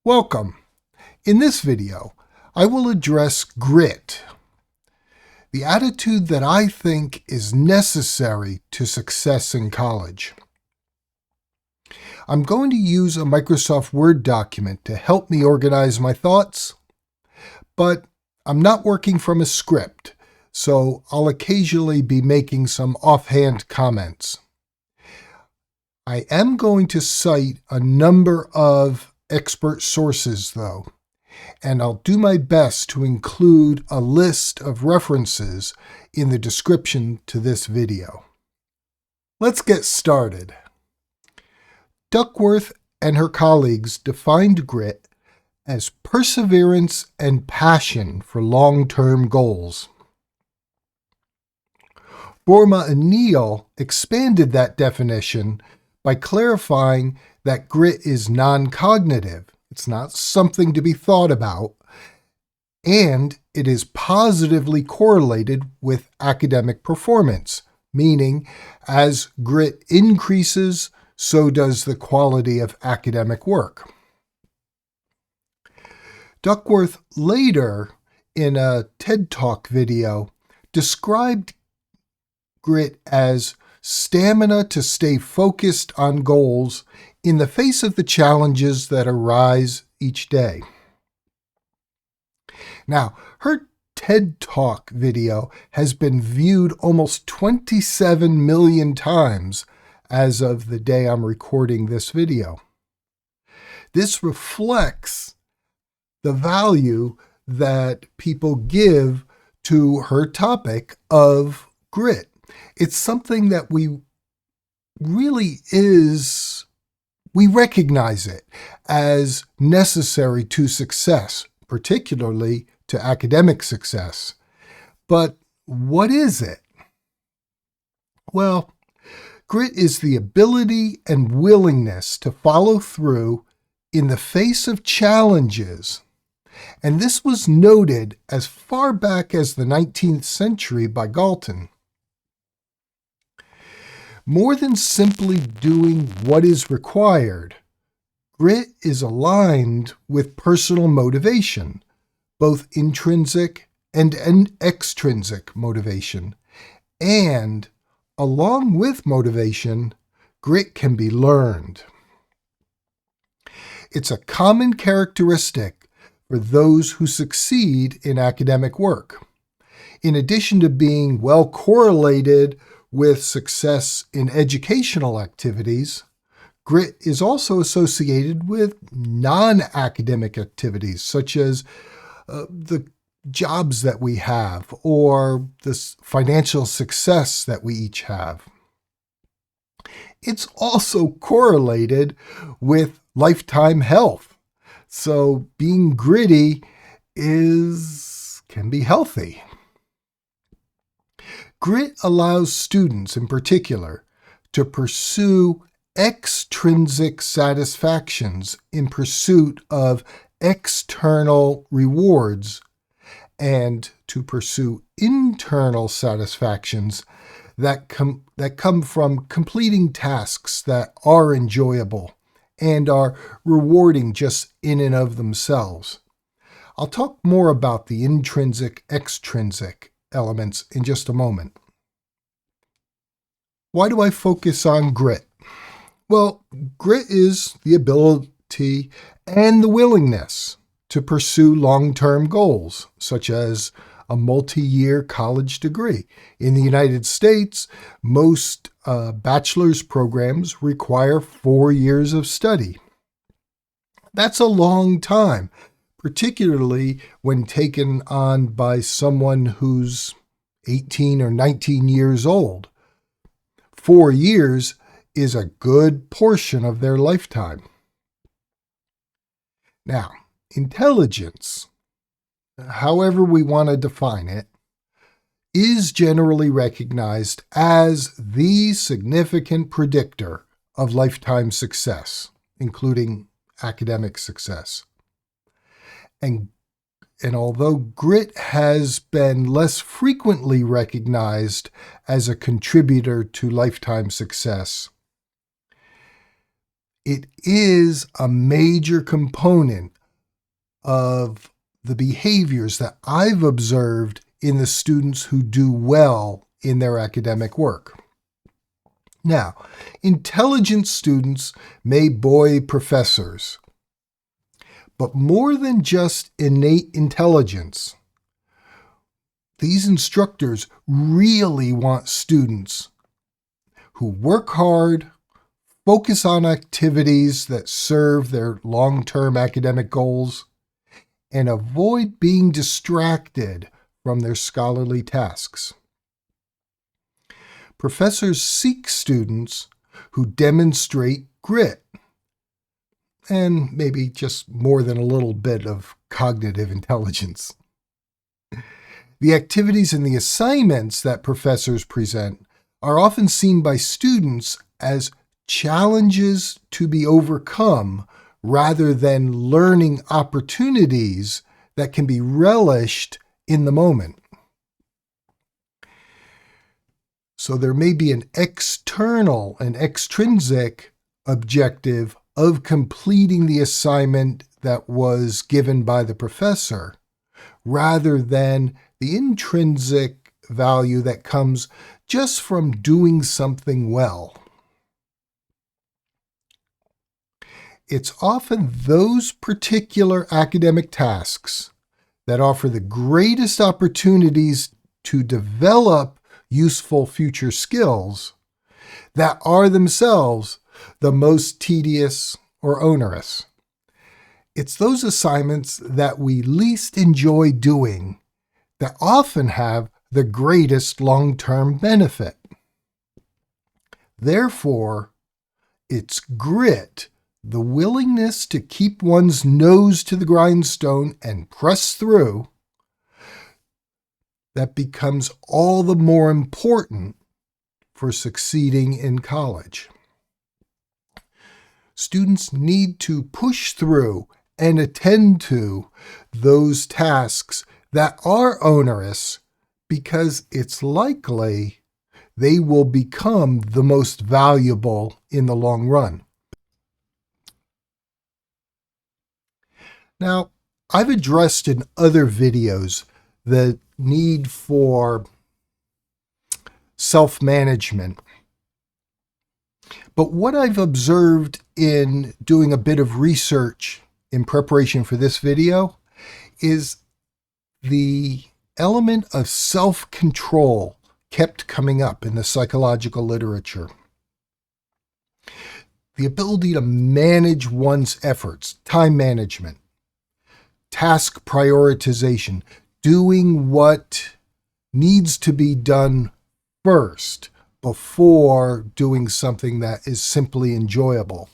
Welcome. In this video, I will address grit, the attitude that I think is necessary to success in college. I'm going to use a Microsoft Word document to help me organize my thoughts, but I'm not working from a script, so I'll occasionally be making some offhand comments. I am going to cite a number of expert sources, though, and I'll do my best to include a list of references in the description to this video. Let's get started. Duckworth and her colleagues defined grit as perseverance and passion for long-term goals. Boerma and Neill expanded that definition by clarifying that grit is non-cognitive. It's not something to be thought about, and it is positively correlated with academic performance, meaning as grit increases, so does the quality of academic work. Duckworth later, in a TED Talk video, described grit as stamina to stay focused on goals in the face of the challenges that arise each day. Now, her TED Talk video has been viewed almost 27 million times as of the day I'm recording this video. This reflects the value that people give to her topic of grit. It's something that we recognize it as necessary to success, particularly to academic success. But what is it? Well, grit is the ability and willingness to follow through in the face of challenges. And this was noted as far back as the 19th century by Galton. More than simply doing what is required, grit is aligned with personal motivation, both intrinsic and extrinsic motivation. And along with motivation, grit can be learned. It's a common characteristic for those who succeed in academic work. In addition to being well correlated with success in educational activities, grit is also associated with non-academic activities, such as the jobs that we have or the financial success that we each have. It's also correlated with lifetime health. So being gritty can be healthy. Grit allows students, in particular, to pursue extrinsic satisfactions in pursuit of external rewards and to pursue internal satisfactions that come from completing tasks that are enjoyable and are rewarding just in and of themselves. I'll talk more about the intrinsic, extrinsic elements in just a moment. Why do I focus on grit? Well, grit is the ability and the willingness to pursue long-term goals, such as a multi-year college degree. In the United States, most bachelor's programs require 4 years of study. That's a long time, particularly when taken on by someone who's 18 or 19 years old. 4 years is a good portion of their lifetime. Now, intelligence, however we want to define it, is generally recognized as the significant predictor of lifetime success, including academic success. And although grit has been less frequently recognized as a contributor to lifetime success, it is a major component of the behaviors that I've observed in the students who do well in their academic work. Now, intelligent students may buoy professors, but more than just innate intelligence, these instructors really want students who work hard, focus on activities that serve their long-term academic goals, and avoid being distracted from their scholarly tasks. Professors seek students who demonstrate grit and maybe just more than a little bit of cognitive intelligence. The activities and the assignments that professors present are often seen by students as challenges to be overcome rather than learning opportunities that can be relished in the moment. So there may be an external and extrinsic objective of completing the assignment that was given by the professor, rather than the intrinsic value that comes just from doing something well. It's often those particular academic tasks that offer the greatest opportunities to develop useful future skills that are themselves the most tedious or onerous. It's those assignments that we least enjoy doing that often have the greatest long-term benefit. Therefore, it's grit, the willingness to keep one's nose to the grindstone and press through, that becomes all the more important for succeeding in college. Students need to push through and attend to those tasks that are onerous because it's likely they will become the most valuable in the long run. Now, I've addressed in other videos the need for self-management. But what I've observed in doing a bit of research in preparation for this video is the element of self-control kept coming up in the psychological literature. The ability to manage one's efforts, time management, task prioritization, doing what needs to be done first before doing something that is simply enjoyable.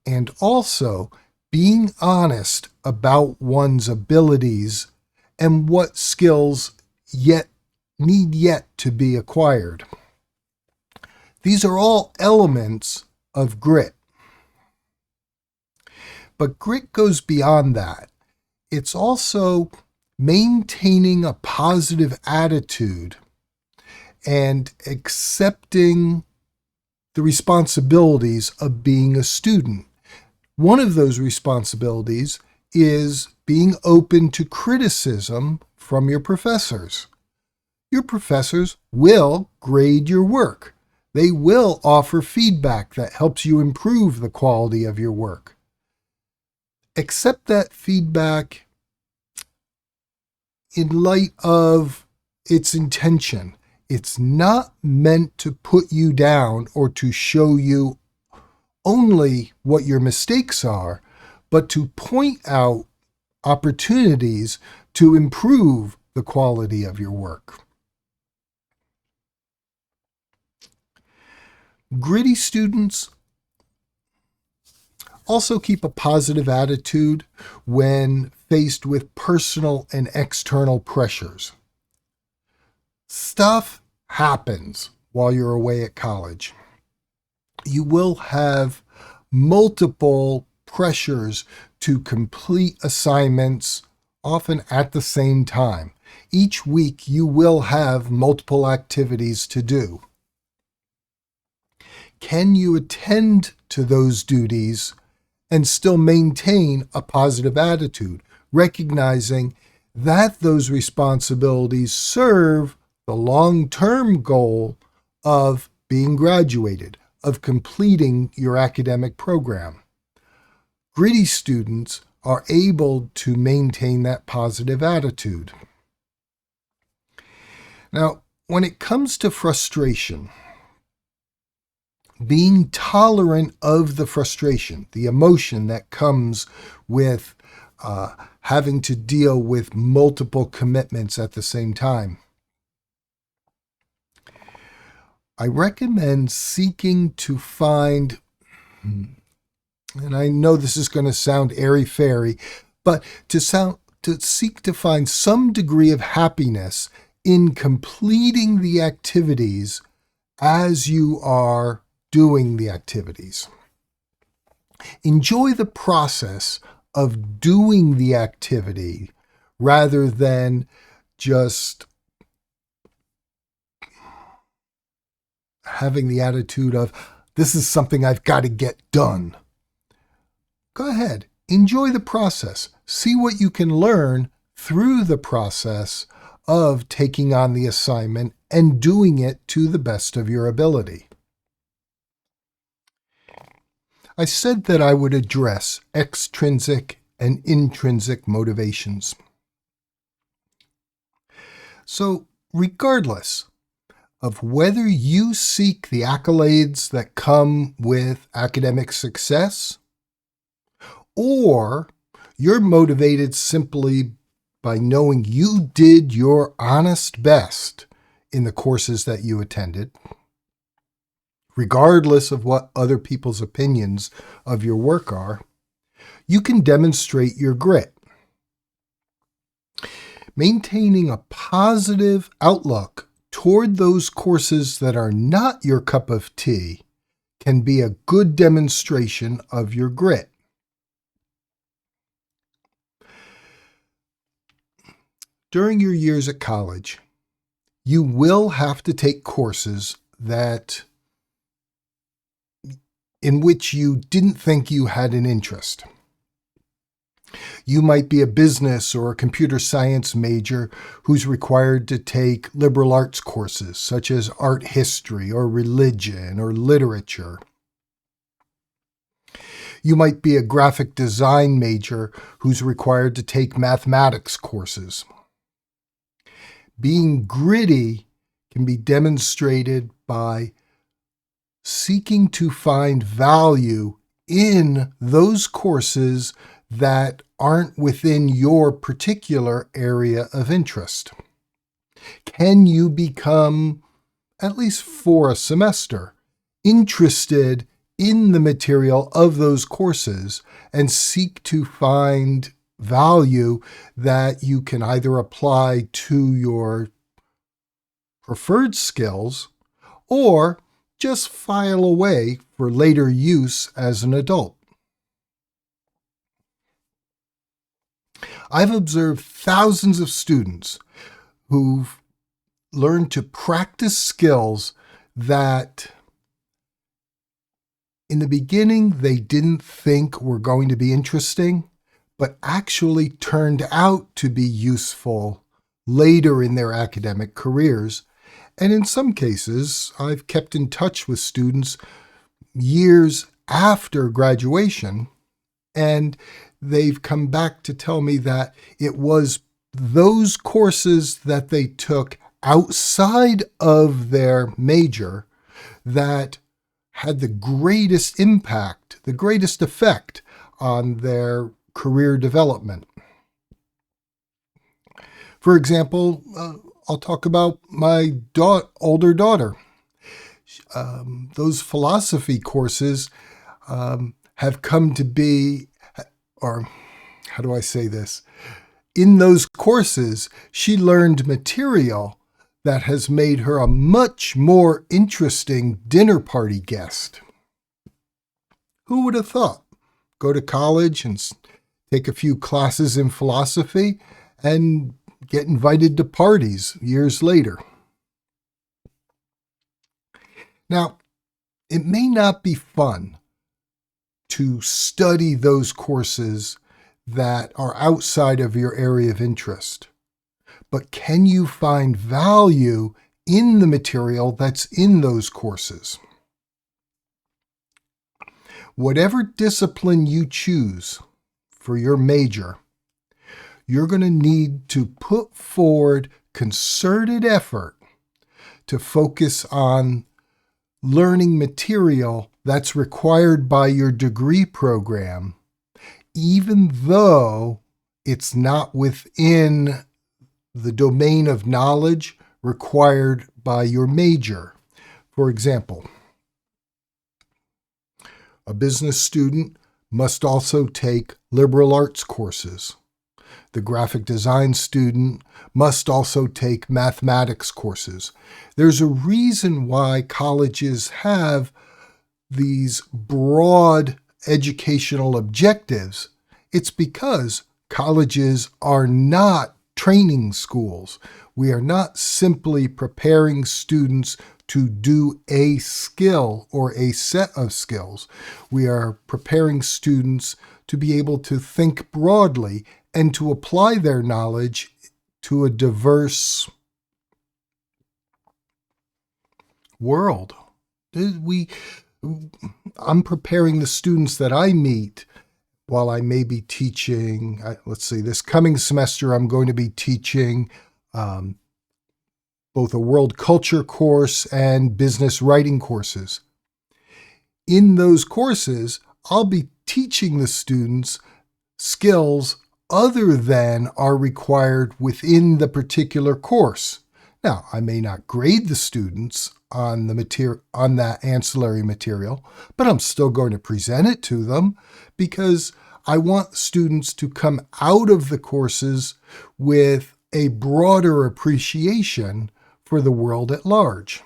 And also being honest about one's abilities and what skills need yet to be acquired. These are all elements of grit. But grit goes beyond that. It's also maintaining a positive attitude and accepting the responsibilities of being a student. One of those responsibilities is being open to criticism from your professors. Your professors will grade your work. They will offer feedback that helps you improve the quality of your work. Accept that feedback in light of its intention. It's not meant to put you down or to show you only what your mistakes are, but to point out opportunities to improve the quality of your work. Gritty students also keep a positive attitude when faced with personal and external pressures. Stuff happens while you're away at college. You will have multiple pressures to complete assignments, often at the same time. Each week you will have multiple activities to do. Can you attend to those duties and still maintain a positive attitude, recognizing that those responsibilities serve the long-term goal of being graduated, of completing your academic program. Gritty students are able to maintain that positive attitude. Now, when it comes to frustration, being tolerant of the frustration, the emotion that comes with having to deal with multiple commitments at the same time, I recommend seeking to find, and I know this is going to sound airy-fairy, but to seek to find some degree of happiness in completing the activities as you are doing the activities. Enjoy the process of doing the activity rather than just having the attitude of, this is something I've got to get done. Go ahead, enjoy the process. See what you can learn through the process of taking on the assignment and doing it to the best of your ability. I said that I would address extrinsic and intrinsic motivations. So, regardless of whether you seek the accolades that come with academic success, or you're motivated simply by knowing you did your honest best in the courses that you attended, regardless of what other people's opinions of your work are, you can demonstrate your grit. Maintaining a positive outlook toward those courses that are not your cup of tea can be a good demonstration of your grit. During your years at college, you will have to take courses in which you didn't think you had an interest. You might be a business or a computer science major who's required to take liberal arts courses such as art history or religion or literature. You might be a graphic design major who's required to take mathematics courses. Being gritty can be demonstrated by seeking to find value in those courses that aren't within your particular area of interest. Can you become, at least for a semester, interested in the material of those courses and seek to find value that you can either apply to your preferred skills or just file away for later use as an adult? I've observed thousands of students who've learned to practice skills that in the beginning they didn't think were going to be interesting, but actually turned out to be useful later in their academic careers. And in some cases, I've kept in touch with students years after graduation, and they've come back to tell me that it was those courses that they took outside of their major that had the greatest impact, the greatest effect on their career development. For example, I'll talk about my older daughter. Those philosophy courses have come to be, or how do I say this? In those courses, she learned material that has made her a much more interesting dinner party guest. Who would have thought? Go to college and take a few classes in philosophy and get invited to parties years later. Now, it may not be fun to study those courses that are outside of your area of interest. But can you find value in the material that's in those courses? Whatever discipline you choose for your major, you're going to need to put forward concerted effort to focus on learning material that's required by your degree program, even though it's not within the domain of knowledge required by your major. For example, a business student must also take liberal arts courses. The graphic design student must also take mathematics courses. There's a reason why colleges have these broad educational objectives. It's because colleges are not training schools. We are not simply preparing students to do a skill or a set of skills. We are preparing students to be able to think broadly and to apply their knowledge to a diverse world. I'm preparing the students that I meet while I may be teaching. This coming semester I'm going to be teaching both a world culture course and business writing courses. In those courses, I'll be teaching the students skills other than are required within the particular course. Now, I may not grade the students on that ancillary material, but I'm still going to present it to them because I want students to come out of the courses with a broader appreciation for the world at large.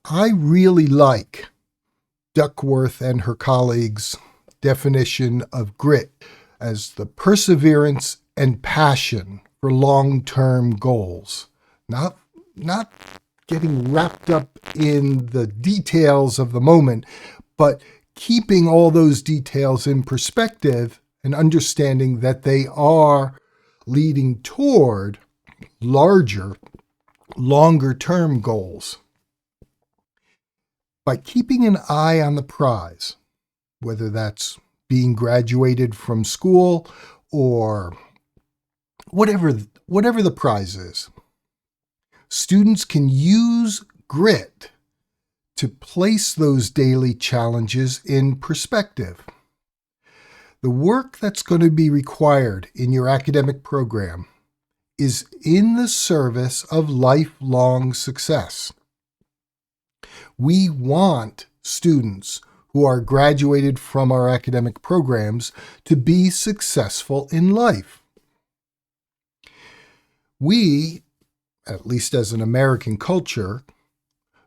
I really like Duckworth and her colleagues' definition of grit as the perseverance and passion for long-term goals. Not getting wrapped up in the details of the moment, but keeping all those details in perspective and understanding that they are leading toward larger, longer-term goals. By keeping an eye on the prize, whether that's being graduated from school or whatever the prize is, students can use grit to place those daily challenges in perspective. The work that's going to be required in your academic program is in the service of lifelong success. We want students who are graduated from our academic programs to be successful in life. We, at least as an American culture,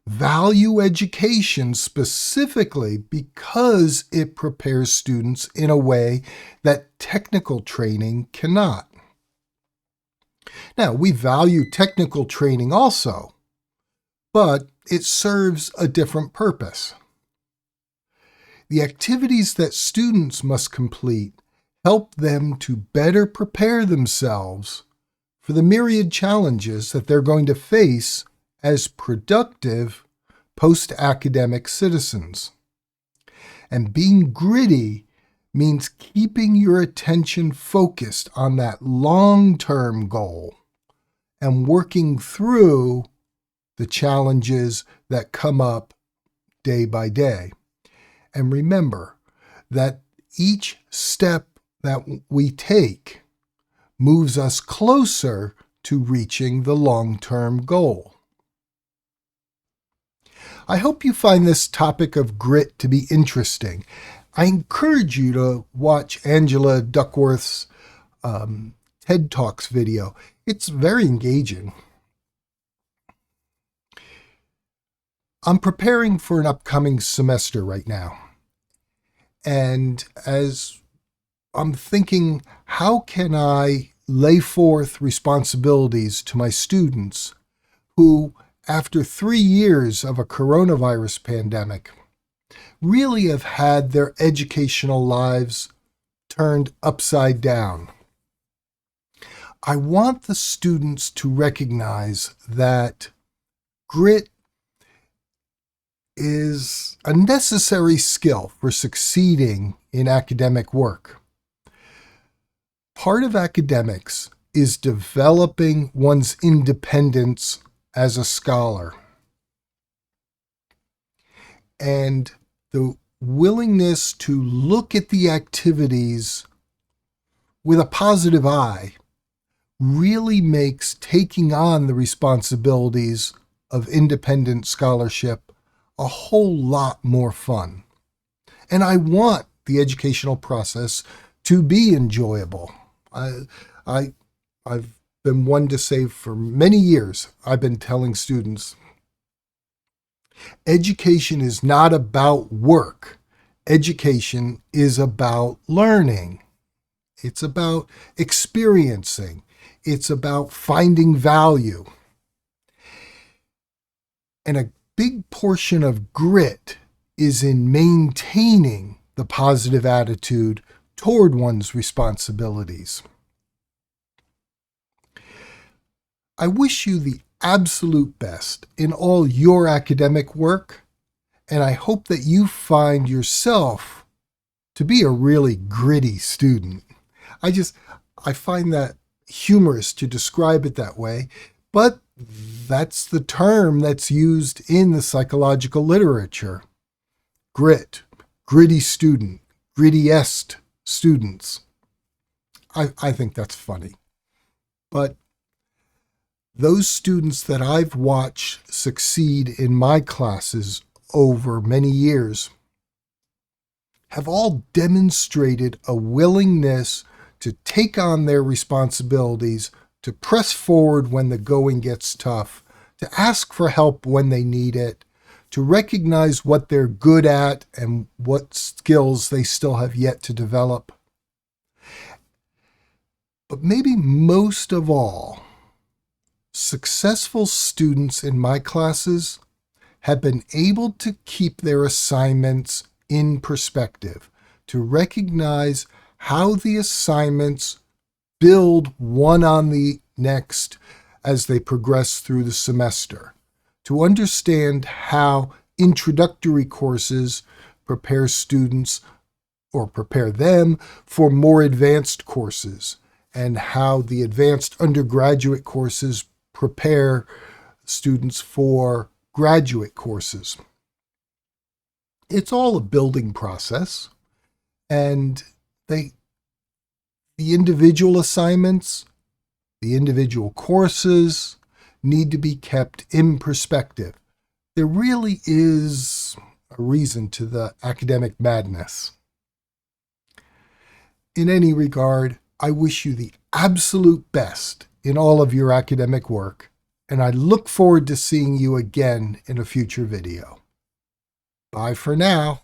value education specifically because it prepares students in a way that technical training cannot. Now, we value technical training also, but it serves a different purpose. The activities that students must complete help them to better prepare themselves for the myriad challenges that they're going to face as productive post-academic citizens. And being gritty means keeping your attention focused on that long-term goal and working through the challenges that come up day by day. And remember that each step that we take moves us closer to reaching the long-term goal. I hope you find this topic of grit to be interesting. I encourage you to watch Angela Duckworth's TEDTalks video. It's very engaging. I'm preparing for an upcoming semester right now. And as I'm thinking, how can I lay forth responsibilities to my students who, after 3 years of a coronavirus pandemic, really have had their educational lives turned upside down. I want the students to recognize that grit is a necessary skill for succeeding in academic work. Part of academics is developing one's independence as a scholar. And the willingness to look at the activities with a positive eye really makes taking on the responsibilities of independent scholarship a whole lot more fun. And I want the educational process to be enjoyable. I've been one to say for many years, I've been telling students, education is not about work. Education is about learning. It's about experiencing. It's about finding value. And a big portion of grit is in maintaining the positive attitude toward one's responsibilities. I wish you the absolute best in all your academic work, and I hope that you find yourself to be a really gritty student. I find that humorous to describe it that way, but that's the term that's used in the psychological literature. Grit, gritty student, grittiest students. I think that's funny. But those students that I've watched succeed in my classes over many years have all demonstrated a willingness to take on their responsibilities, to press forward when the going gets tough, to ask for help when they need it, to recognize what they're good at and what skills they still have yet to develop. But maybe most of all, successful students in my classes have been able to keep their assignments in perspective, to recognize how the assignments build one on the next as they progress through the semester, to understand how introductory courses prepare students or prepare them for more advanced courses, and how the advanced undergraduate courses prepare students for graduate courses. It's all a building process, and the individual assignments, the individual courses need to be kept in perspective. There really is a reason to the academic madness. In any regard, I wish you the absolute best in all of your academic work, and I look forward to seeing you again in a future video. Bye for now.